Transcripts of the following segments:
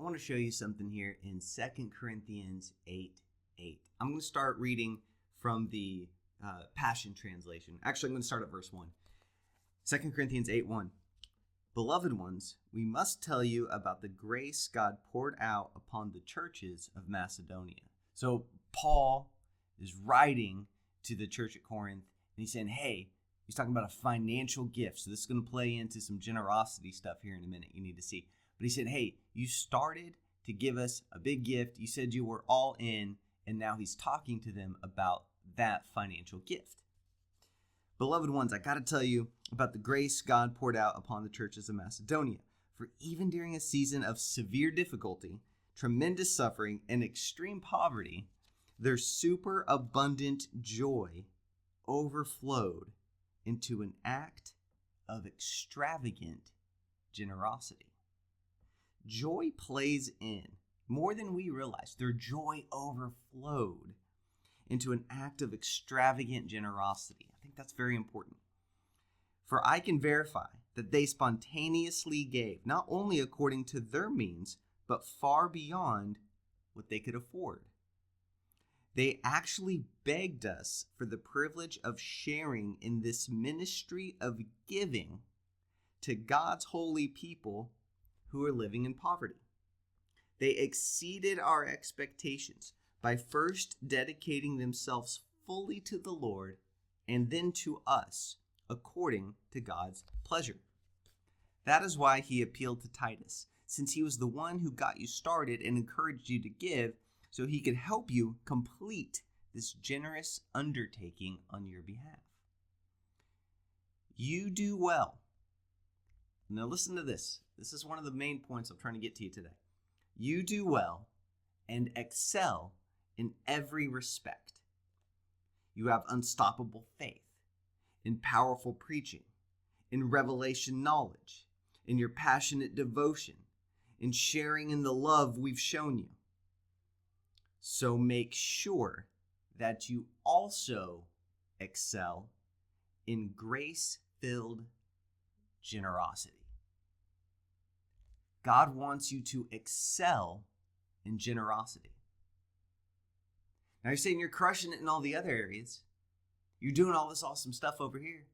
want to show you something here in 2 Corinthians 8:8. I'm going to start reading from the Passion Translation. Actually, I'm going to start at verse 1. 2 Corinthians 8:1. Beloved ones, we must tell you about the grace God poured out upon the churches of Macedonia. So Paul is writing to the church at Corinth, and he's saying, hey, he's talking about a financial gift. So this is going to play into some generosity stuff here in a minute you need to see. But he said, hey, you started to give us a big gift. You said you were all in, and now he's talking to them about that financial gift. Beloved ones, I got to tell you about the grace God poured out upon the churches of Macedonia. For even during a season of severe difficulty, tremendous suffering, and extreme poverty, their superabundant joy overflowed into an act of extravagant generosity. Joy plays in more than we realize. Their joy overflowed into an act of extravagant generosity. I think that's very important. For I can verify that they spontaneously gave, not only according to their means, but far beyond what they could afford. They actually begged us for the privilege of sharing in this ministry of giving to God's holy people who are living in poverty. They exceeded our expectations by first dedicating themselves fully to the Lord and then to us, according to God's pleasure. That is why he appealed to Titus, since he was the one who got you started and encouraged you to give, so he could help you complete this generous undertaking on your behalf. You do well. Now listen to this. This is one of the main points I'm trying to get to you today. You do well and excel in every respect. You have unstoppable faith, in powerful preaching, in revelation knowledge, in your passionate devotion, in sharing in the love we've shown you. So make sure that you also excel in grace-filled generosity. God wants you to excel in generosity. Now you're saying you're crushing it in all the other areas. You're doing all this awesome stuff over here.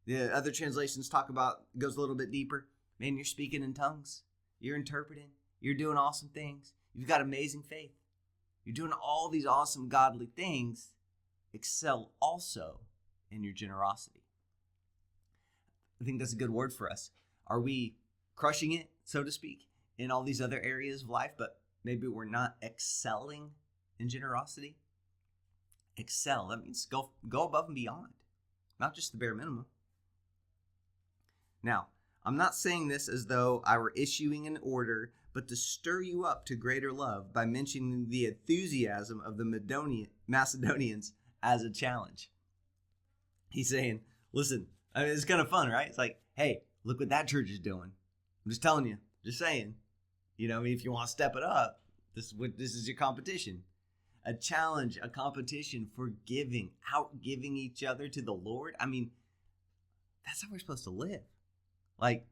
The other translations talk about, goes a little bit deeper. Man, you're speaking in tongues. You're interpreting. You're doing awesome things. You've got amazing faith. You're doing all these awesome godly things. Excel also in your generosity. I think that's a good word for us. Are we crushing it, so to speak, in all these other areas of life, but maybe we're not excelling in generosity? Excel, that means go above and beyond, not just the bare minimum. Now, I'm not saying this as though I were issuing an order, but to stir you up to greater love by mentioning the enthusiasm of the Macedonians as a challenge. He's saying, listen, I mean, it's kind of fun, right? It's like, hey, look what that church is doing. I'm just telling you, just saying. You know, I mean, if you want to step it up, this is your competition. A challenge, a competition for giving, outgiving each other to the Lord. I mean, that's how we're supposed to live. Like,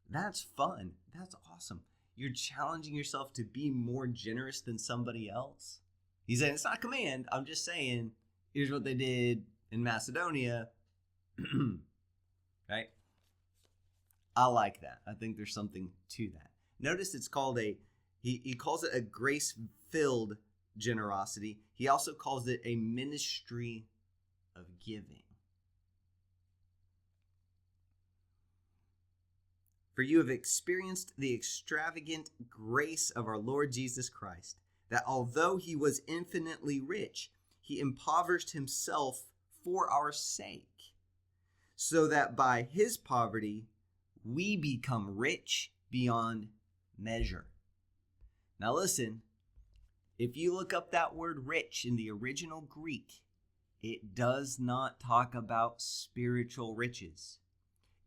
that's fun. That's awesome. You're challenging yourself to be more generous than somebody else. He's saying, it's not a command. I'm just saying, here's what they did in Macedonia. Right? I like that. I think there's something to that. Notice it's called he calls it a grace-filled generosity. He also calls it a ministry of giving. For you have experienced the extravagant grace of our Lord Jesus Christ, that although he was infinitely rich, he impoverished himself for our sake, so that by his poverty we become rich beyond measure. Now listen, if you look up that word rich in the original Greek, it does not talk about spiritual riches.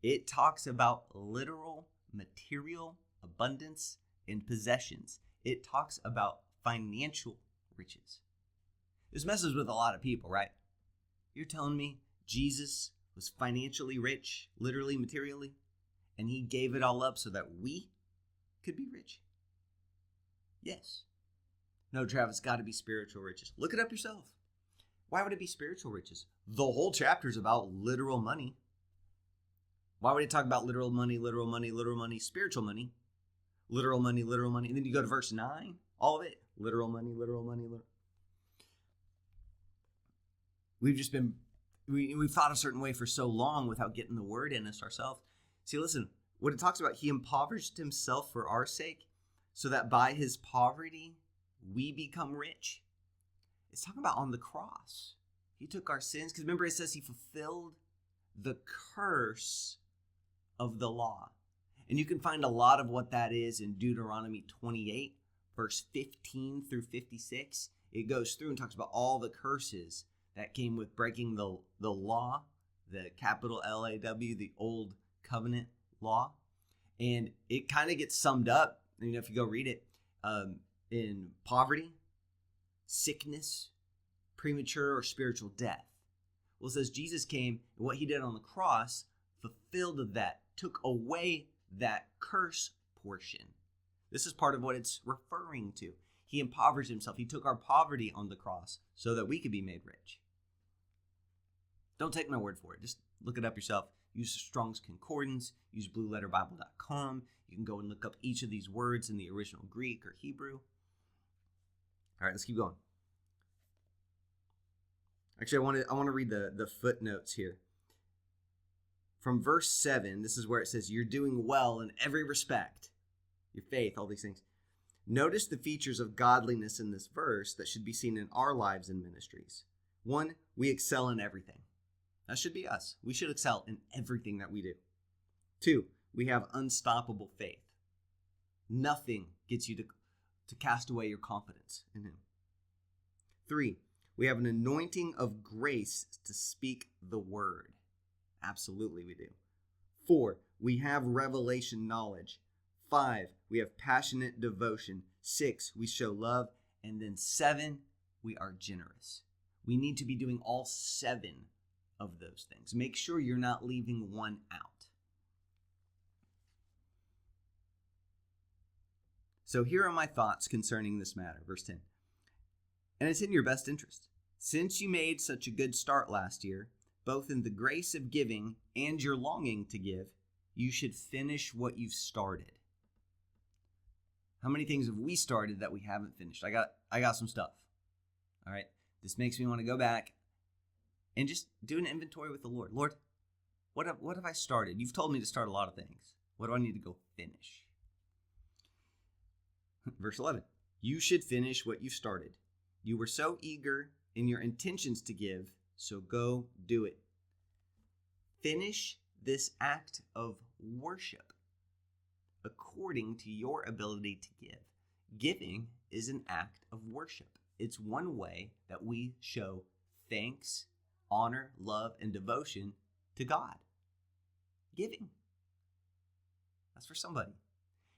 It talks about literal material abundance and possessions. It talks about financial riches. This messes with a lot of people, right? You're telling me Jesus was financially rich, literally, materially, and he gave it all up so that we could be rich? Yes. No, Travis, it's got to be spiritual riches. Look it up yourself. Why would it be spiritual riches? The whole chapter is about literal money. Why would it talk about literal money, literal money, literal money, spiritual money, literal money, literal money? And then you go to verse 9, all of it, literal money, literal money, literal. We've thought a certain way for so long without getting the word in us ourselves. See, listen, what it talks about, he impoverished himself for our sake so that by his poverty we become rich. It's talking about on the cross. He took our sins, because remember it says he fulfilled the curse of the law. And you can find a lot of what that is in Deuteronomy 28, verse 15 through 56. It goes through and talks about all the curses that came with breaking the law, the capital L-A-W, the old covenant law. And it kind of gets summed up, if you go read it, in poverty, sickness, premature or spiritual death. Well, it says Jesus came, and what he did on the cross fulfilled that, took away that curse portion. This is part of what it's referring to. He impoverished himself. He took our poverty on the cross so that we could be made rich. Don't take my word for it. Just look it up yourself. Use Strong's Concordance. Use blueletterbible.com. You can go and look up each of these words in the original Greek or Hebrew. All right, let's keep going. Actually, I want to read the footnotes here. From verse 7, this is where it says, you're doing well in every respect. Your faith, all these things. Notice the features of godliness in this verse that should be seen in our lives and ministries. 1, we excel in everything. That should be us. We should excel in everything that we do. 2, we have unstoppable faith. Nothing gets you to cast away your confidence in him. 3, we have an anointing of grace to speak the word. Absolutely we do. 4, we have revelation knowledge. 5, we have passionate devotion. 6, we show love. And then 7, we are generous. We need to be doing all 7 of those things. Make sure you're not leaving one out. So here are my thoughts concerning this matter. Verse 10. And it's in your best interest. Since you made such a good start last year, both in the grace of giving and your longing to give, you should finish what you've started. How many things have we started that we haven't finished? I got some stuff. All right. This makes me want to go back and just do an inventory with the Lord. Lord, what have I started? You've told me to start a lot of things. What do I need to go finish? Verse 11. You should finish what you've started. You were so eager in your intentions to give, so go do it. Finish this act of worship according to your ability to give. Giving is an act of worship. It's one way that we show thanks, honor, love, and devotion to God. Giving. That's for somebody.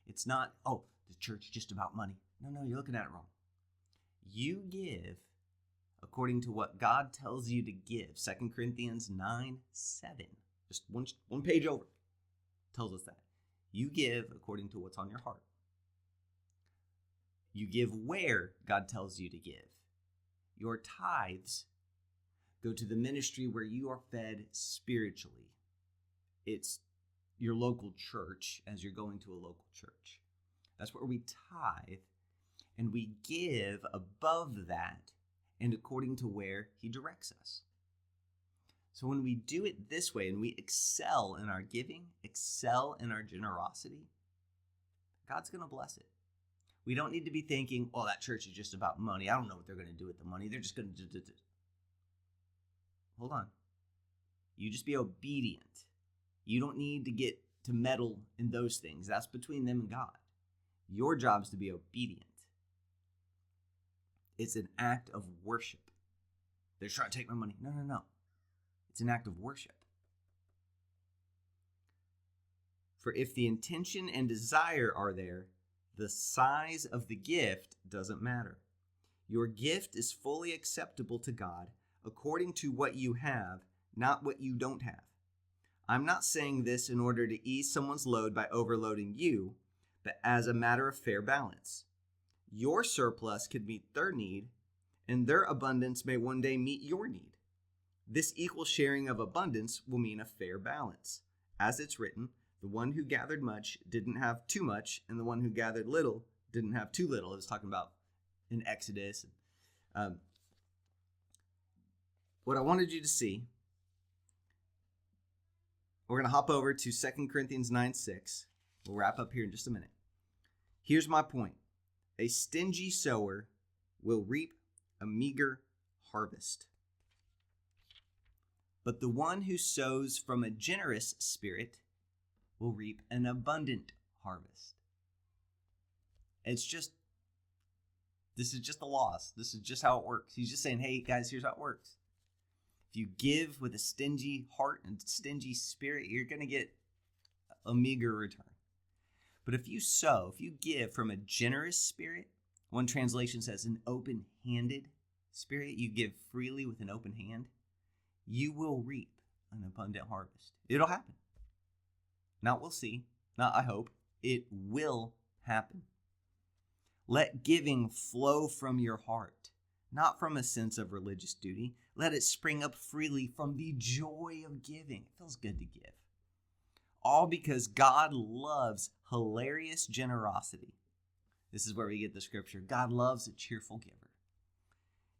It's not, oh, the church is just about money. No, you're looking at it wrong. You give according to what God tells you to give. 2 Corinthians 9:7. Just one page over tells us that. You give according to what's on your heart. You give where God tells you to give. Your tithes go to the ministry where you are fed spiritually. It's your local church as you're going to a local church. That's where we tithe, and we give above that and according to where he directs us. So when we do it this way and we excel in our giving, excel in our generosity, God's going to bless it. We don't need to be thinking, oh, that church is just about money. I don't know what they're going to do with the money. They're just going to do. Hold on. You just be obedient. You don't need to get to meddle in those things. That's between them and God. Your job is to be obedient. It's an act of worship. They're trying to take my money. No. It's an act of worship. For if the intention and desire are there, the size of the gift doesn't matter. Your gift is fully acceptable to God according to what you have, not what you don't have. I'm not saying this in order to ease someone's load by overloading you, but as a matter of fair balance. Your surplus could meet their need, and their abundance may one day meet your need. This equal sharing of abundance will mean a fair balance. As it's written, the one who gathered much didn't have too much, and the one who gathered little didn't have too little. It was talking about in Exodus. What I wanted you to see, we're going to hop over to 2 Corinthians 9:6. We'll wrap up here in just a minute. Here's my point. A stingy sower will reap a meager harvest. But the one who sows from a generous spirit will reap an abundant harvest. This is just the laws. This is just how it works. He's just saying, hey, guys, here's how it works. If you give with a stingy heart and stingy spirit, you're going to get a meager return. But if you sow, if you give from a generous spirit, one translation says an open-handed spirit, you give freely with an open hand, you will reap an abundant harvest. It'll happen. Not we'll see, not I hope. It will happen. Let giving flow from your heart, not from a sense of religious duty. Let it spring up freely from the joy of giving. It feels good to give. All because God loves hilarious generosity. This is where we get the scripture. God loves a cheerful giver.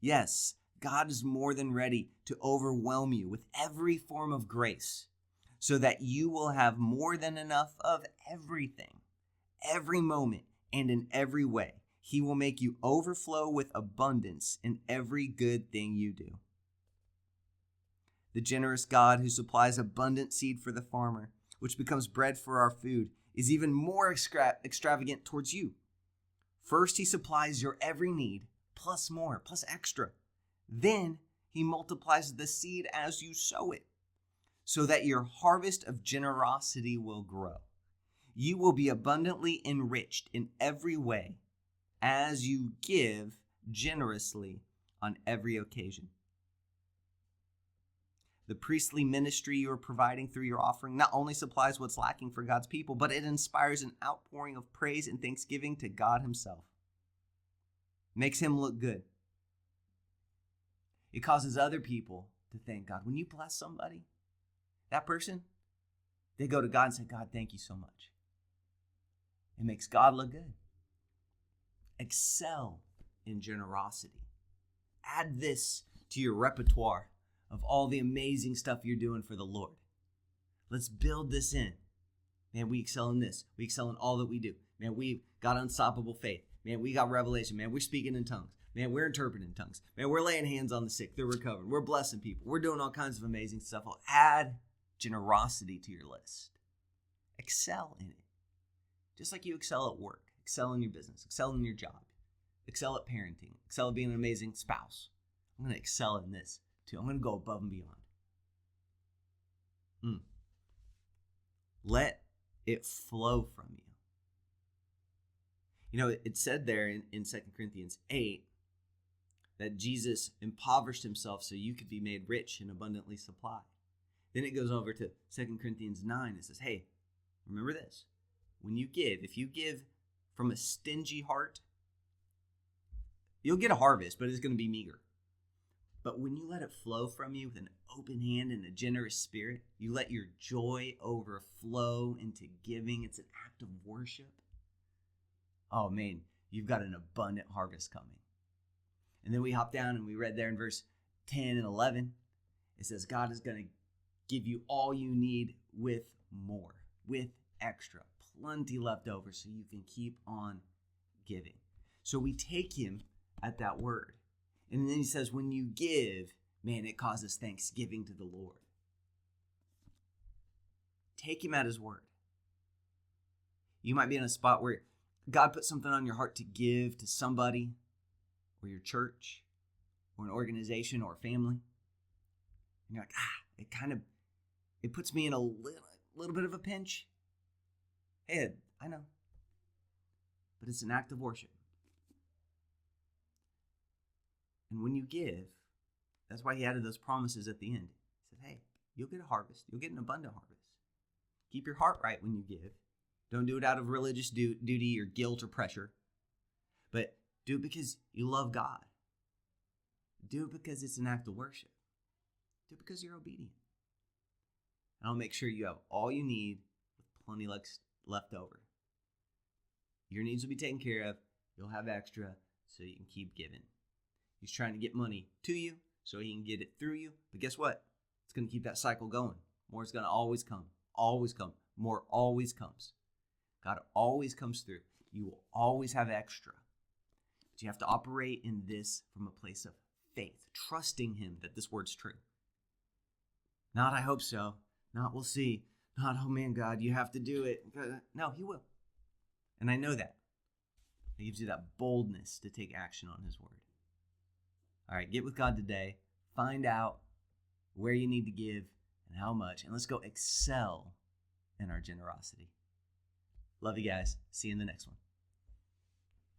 Yes, God is more than ready to overwhelm you with every form of grace so that you will have more than enough of everything, every moment, and in every way. He will make you overflow with abundance in every good thing you do. The generous God who supplies abundant seed for the farmer, which becomes bread for our food, is even more extravagant towards you. First, he supplies your every need, plus more, plus extra. Then, he multiplies the seed as you sow it, so that your harvest of generosity will grow. You will be abundantly enriched in every way as you give generously on every occasion. The priestly ministry you are providing through your offering not only supplies what's lacking for God's people, but it inspires an outpouring of praise and thanksgiving to God himself. Makes him look good. It causes other people to thank God. When you bless somebody, that person, they go to God and say, God, thank you so much. It makes God look good. Excel in generosity. Add this to your repertoire of all the amazing stuff you're doing for the Lord. Let's build this in. Man, we excel in this. We excel in all that we do. Man, we've got unstoppable faith. Man, we got revelation. Man, we're speaking in tongues. Man, we're interpreting tongues. Man, we're laying hands on the sick. They're recovering. We're blessing people. We're doing all kinds of amazing stuff. Well, add generosity to your list. Excel in it. Just like you excel at work. Excel in your business. Excel in your job. Excel at parenting. Excel at being an amazing spouse. I'm going to excel in this too. I'm going to go above and beyond. Let it flow from you. You know, it said there in 2 Corinthians 8 that Jesus impoverished himself so you could be made rich and abundantly supplied. Then it goes over to 2 Corinthians 9. It says, hey, remember this. When you give, if you give from a stingy heart, you'll get a harvest, but it's going to be meager. But when you let it flow from you with an open hand and a generous spirit, you let your joy overflow into giving. It's an act of worship. Oh man, you've got an abundant harvest coming. And then we hop down and we read there in verse 10 and 11. It says God is going to give you all you need with more, with extra, plenty left over so you can keep on giving. So we take him at that word. And then he says, when you give, man, it causes thanksgiving to the Lord. Take him at his word. You might be in a spot where God put something on your heart to give to somebody, or your church, or an organization, or a family. And you're like, it puts me in a little bit of a pinch. Hey, I know. But it's an act of worship. And when you give, that's why he added those promises at the end. He said, hey, you'll get a harvest. You'll get an abundant harvest. Keep your heart right when you give. Don't do it out of religious duty or guilt or pressure. But Do it because you love God. Do it because it's an act of worship. Do it because you're obedient. And I'll make sure you have all you need with plenty left over. Your needs will be taken care of. You'll have extra so you can keep giving. He's trying to get money to you so he can get it through you. But guess what? It's going to keep that cycle going. More is going to always come. Always come. More always comes. God always comes through. You will always have extra. But you have to operate in this from a place of faith, trusting him that this word's true. Not, I hope so. Not, we'll see. Not, oh man, God, you have to do it. No, he will. And I know that. It gives you that boldness to take action on his word. All right, get with God today. Find out where you need to give and how much. And let's go excel in our generosity. Love you guys. See you in the next one.